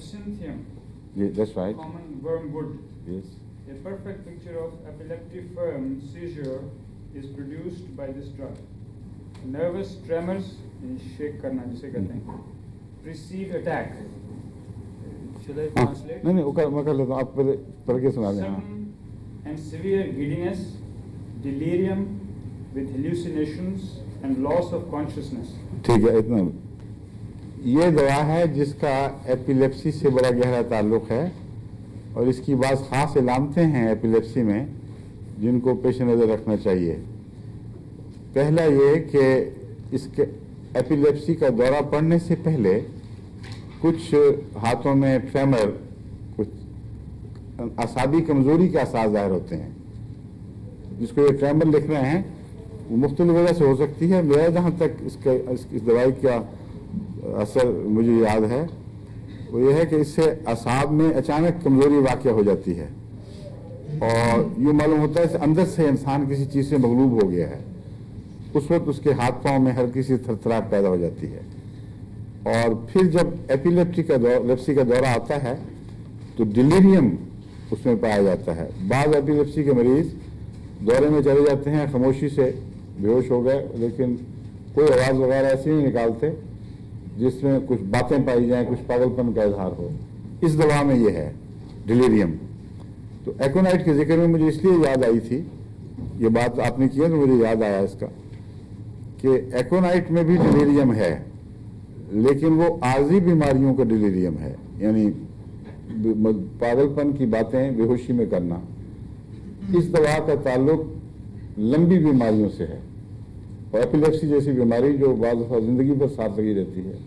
absinthium, Yeah, that's right. common wormwood. Yes. A perfect picture of epileptiform seizure is produced by this drug. Nervous tremors, shake karna jise kehte hain, precede attack. Should I translate? नहीं मैं कर लेता हूँ, आप पढ़ के सुना दें. Sudden and severe giddiness, delirium with hallucinations and loss of consciousness. ठीक है, इतना. ये दवा है जिसका एपिलेप्सी से बड़ा गहरा ताल्लुक है और इसकी बात खास इलामतें हैं एपिलेप्सी में जिनको पेश नज़र रखना चाहिए. पहला ये कि इसके एपिलेप्सी का दौरा पड़ने से पहले कुछ हाथों में ट्रेमर, कुछ असाबी कमज़ोरी के आसार ज़ाहिर होते हैं. जिसको ये ट्रेमर लिख रहे हैं वो मुख्तलिफ वजह से हो सकती है. मेरा जहाँ तक इस दवाई का असर मुझे याद है वो ये है कि इससे असाब में अचानक कमज़ोरी वाक़या हो जाती है और यूँ मालूम होता है अंदर से इंसान किसी चीज़ से मगलूब हो गया है. उस वक्त उसके हाथ पाँव में हर किसी थरथराहट पैदा हो जाती है. और फिर जब एपिलेप्सी का दौरा आता है तो डिलीरियम उसमें पाया जाता है. बाद एपिलेप्सी के मरीज़ दौरे में चले जाते हैं, खामोशी से बेहोश हो गए, लेकिन कोई आवाज़ वगैरह ऐसी नहीं निकालते जिसमें कुछ बातें पाई जाएं, कुछ पागलपन का इजहार हो. इस दवा में ये है डिलीरियम. तो एकोनाइट के जिक्र में मुझे इसलिए याद आई थी, ये बात आपने की है तो मुझे याद आया इसका कि एकोनाइट में भी डिलीरियम है, लेकिन वो आर्जी बीमारियों का डिलीरियम है, यानी पागलपन की बातें बेहोशी में करना. इस दवा का ताल्लुक लंबी बीमारियों से है और एपिलेप्सी जैसी बीमारी जो बाज़ दफ़ा ज़िंदगी पर साथ लगी रहती है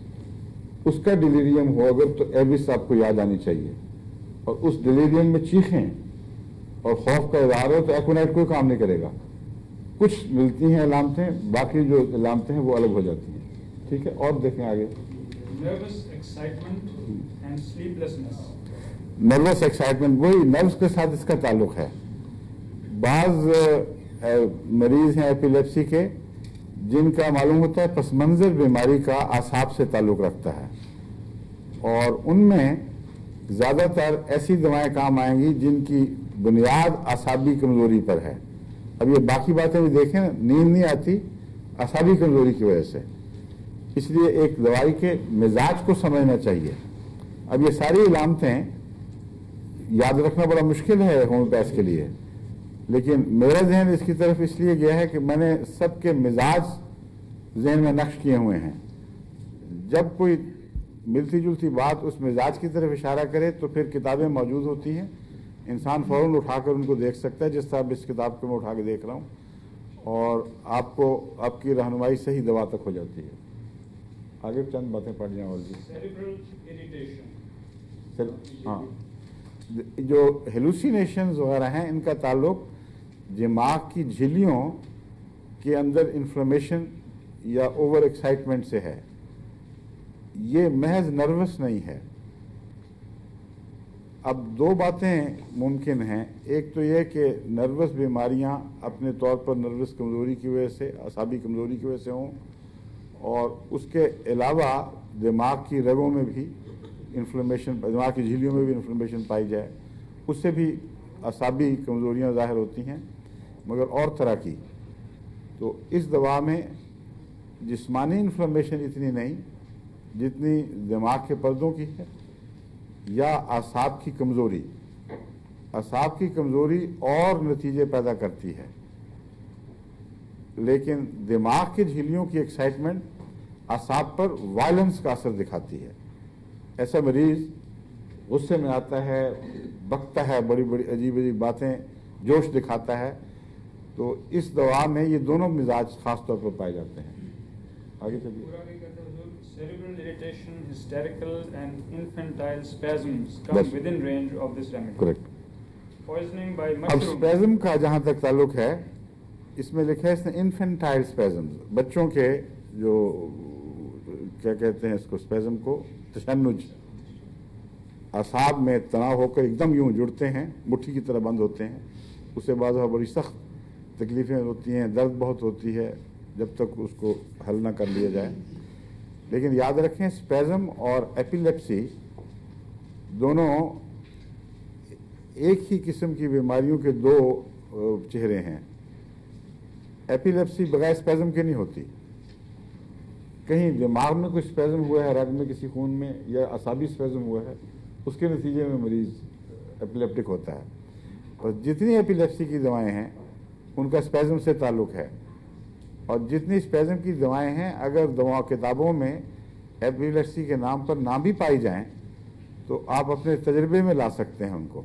उसका डिलीरियम हो अगर तो एबिस आपको याद आनी चाहिए और उस डिलीरियम में चीखें और खौफ का इज़हार हो तो एकोनाइट कोई काम नहीं करेगा. कुछ मिलती हैं अलामतें, बाकी जो अलामतें हैं वो अलग हो जाती हैं. ठीक है, और देखें आगे. Nervous excitement and sleeplessness. Nervous excitement, वही नर्व्स के साथ इसका ताल्लुक है. बाज़ मरीज़ हैं एपिलेप्सी के जिनका मालूम होता है पस मंज़र बीमारी का आसाब से ताल्लुक़ रखता है और उनमें ज़्यादातर ऐसी दवाएं काम आएंगी जिनकी बुनियाद आसाबी कमज़ोरी पर है. अब ये बाकी बातें भी देखें, नींद नहीं आती आसाबी कमज़ोरी की वजह से, इसलिए एक दवाई के मिजाज को समझना चाहिए. अब ये सारी इलामतें याद रखना बड़ा मुश्किल है होम्योपैथ के लिए, लेकिन मेरा जहन इसकी तरफ इसलिए गया है कि मैंने सबके मिजाज जहन में नक्श किए हुए हैं. जब कोई मिलती जुलती बात उस मिजाज की तरफ इशारा करे तो फिर किताबें मौजूद होती हैं, इंसान फ़ौरन उठाकर उनको देख सकता है, जिस तरह इस किताब को मैं उठा के देख रहा हूँ, और आपको आपकी रहनुमाई सही दवा तक हो जाती है. आगे चंद बातें पढ़ जाएँ और जी. Cerebral irritation. हाँ, जो हेलुसिनेशंस वगैरह हैं इनका ताल्लुक दिमाग की झिल्लियों के अंदर इन्फ्लेमेशन या ओवर एक्साइटमेंट से है. ये महज नर्वस नहीं है. अब दो बातें मुमकिन हैं. एक तो ये कि नर्वस बीमारियां अपने तौर पर नर्वस कमज़ोरी की वजह से, असाबी कमज़ोरी की वजह से हों, और उसके अलावा दिमाग की रगों में भी इन्फ्लेमेशन, दिमाग की झिल्लियों में भी इन्फ्लेमेशन पाई जाए, उससे भी असाबी कमज़ोरियाँ ज़ाहिर होती हैं, मगर और तरह की. तो इस दवा में जिस्मानी इन्फ्लेमेशन इतनी नहीं जितनी दिमाग के पर्दों की है या असाब की कमज़ोरी. असाब की कमज़ोरी और नतीजे पैदा करती है, लेकिन दिमाग की झिल्लियों की एक्साइटमेंट असाब पर वायलेंस का असर दिखाती है. ऐसा मरीज़ गुस्से में आता है, बकता है, बड़ी बड़ी अजीब अजीब बातें, जोश दिखाता है. तो इस दवा में ये दोनों मिजाज खास तौर पर पाए जाते हैं. आगे चलिए. Cerebral irritation, hysterical and infantile spasms come That's within range of this remedy. Correct. Poisoning by अब mushroom. स्पेज़म का जहाँ तक ताल्लुक है, इसमें लिखा है इसने इन्फेंटाइल स्पेज़म्स, बच्चों के जो क्या कहते हैं इसको, स्पेज़म को, तशन्नुज, असाब में तनाव होकर एकदम यूं जुड़ते हैं, मुट्ठी की तरह बंद होते हैं. उसके बाद वह बड़ी सख्त तकलीफ़ें होती हैं, दर्द बहुत होती है जब तक उसको हल ना कर लिया जाए. लेकिन याद रखें स्पेज़म और एपिलेप्सी दोनों एक ही किस्म की बीमारियों के दो चेहरे हैं। एपिलेप्सी बगैर स्पैज़म के नहीं होती। कहीं दिमाग में कुछ स्पैज़म हुआ है, रग में, किसी खून में, या असाबी स्पैज़म हुआ है, उसके नतीजे में मरीज़ एपिलेप्टिक होता है। और जितनी एपिलेप्सी की दवाएं हैं उनका स्पैज़म से ताल्लुक़ है, और जितनी स्पैज़म की दवाएं हैं अगर दवा किताबों में एपिलेप्सी के नाम पर ना भी पाई जाएं तो आप अपने तजर्बे में ला सकते हैं उनको।